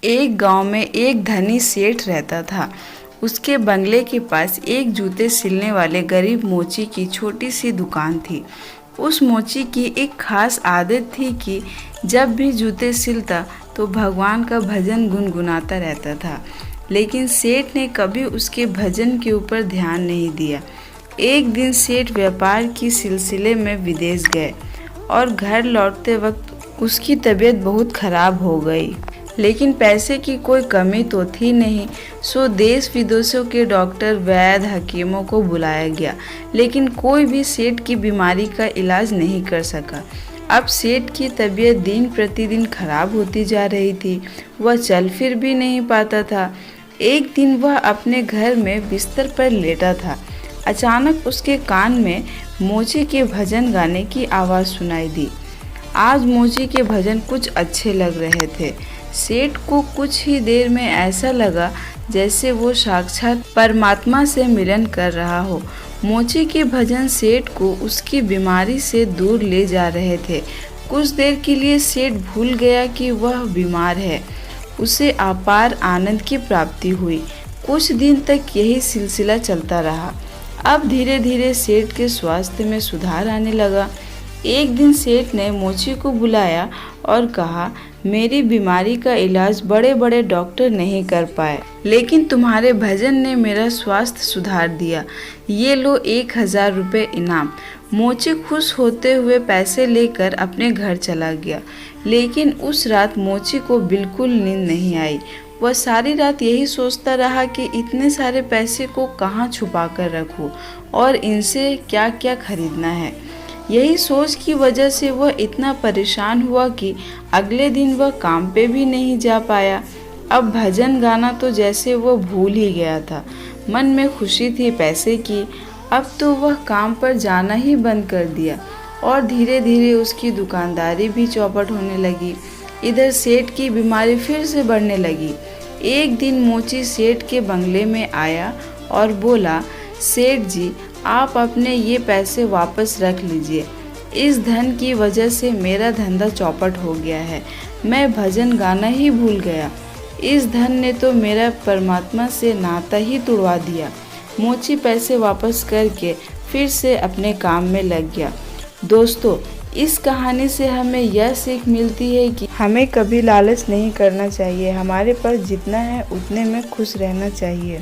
एक गांव में एक धनी सेठ रहता था। उसके बंगले के पास एक जूते सिलने वाले गरीब मोची की छोटी सी दुकान थी। उस मोची की एक खास आदत थी कि जब भी जूते सिलता तो भगवान का भजन गुनगुनाता रहता था। लेकिन सेठ ने कभी उसके भजन के ऊपर ध्यान नहीं दिया। एक दिन सेठ व्यापार की सिलसिले में विदेश गए और घर लौटते वक्त उसकी तबीयत बहुत खराब हो गई। लेकिन पैसे की कोई कमी तो थी नहीं, सो देश विदेशों के डॉक्टर, वैद्य, हकीमों को बुलाया गया, लेकिन कोई भी सेठ की बीमारी का इलाज नहीं कर सका। अब सेठ की तबीयत दिन प्रतिदिन खराब होती जा रही थी। वह चल फिर भी नहीं पाता था। एक दिन वह अपने घर में बिस्तर पर लेटा था। अचानक उसके कान में मोची के भजन गाने की आवाज़ सुनाई दी। आज मोची के भजन कुछ अच्छे लग रहे थे। सेठ को कुछ ही देर में ऐसा लगा जैसे वो साक्षात परमात्मा से मिलन कर रहा हो। मोची के भजन सेठ को उसकी बीमारी से दूर ले जा रहे थे। कुछ देर के लिए सेठ भूल गया कि वह बीमार है। उसे अपार आनंद की प्राप्ति हुई। कुछ दिन तक यही सिलसिला चलता रहा। अब धीरे धीरे सेठ के स्वास्थ्य में सुधार आने लगा। एक दिन सेठ ने मोची को बुलाया और कहा, मेरी बीमारी का इलाज बड़े बड़े डॉक्टर नहीं कर पाए, लेकिन तुम्हारे भजन ने मेरा स्वास्थ्य सुधार दिया। ये लो 1000 रुपये इनाम। मोची खुश होते हुए पैसे लेकर अपने घर चला गया। लेकिन उस रात मोची को बिल्कुल नींद नहीं आई। वह सारी रात यही सोचता रहा कि इतने सारे पैसे को कहाँ छुपा कर रखूँ और इनसे क्या क्या खरीदना है। यही सोच की वजह से वह इतना परेशान हुआ कि अगले दिन वह काम पे भी नहीं जा पाया। अब भजन गाना तो जैसे वह भूल ही गया था। मन में खुशी थी पैसे की। अब तो वह काम पर जाना ही बंद कर दिया और धीरे धीरे उसकी दुकानदारी भी चौपट होने लगी। इधर सेठ की बीमारी फिर से बढ़ने लगी। एक दिन मोची सेठ के बंगले में आया और बोला, सेठ जी, आप अपने ये पैसे वापस रख लीजिए। इस धन की वजह से मेरा धंधा चौपट हो गया है। मैं भजन गाना ही भूल गया। इस धन ने तो मेरा परमात्मा से नाता ही तुड़वा दिया। मोची पैसे वापस करके फिर से अपने काम में लग गया। दोस्तों, इस कहानी से हमें यह सीख मिलती है कि हमें कभी लालच नहीं करना चाहिए। हमारे पास जितना है उतने में खुश रहना चाहिए।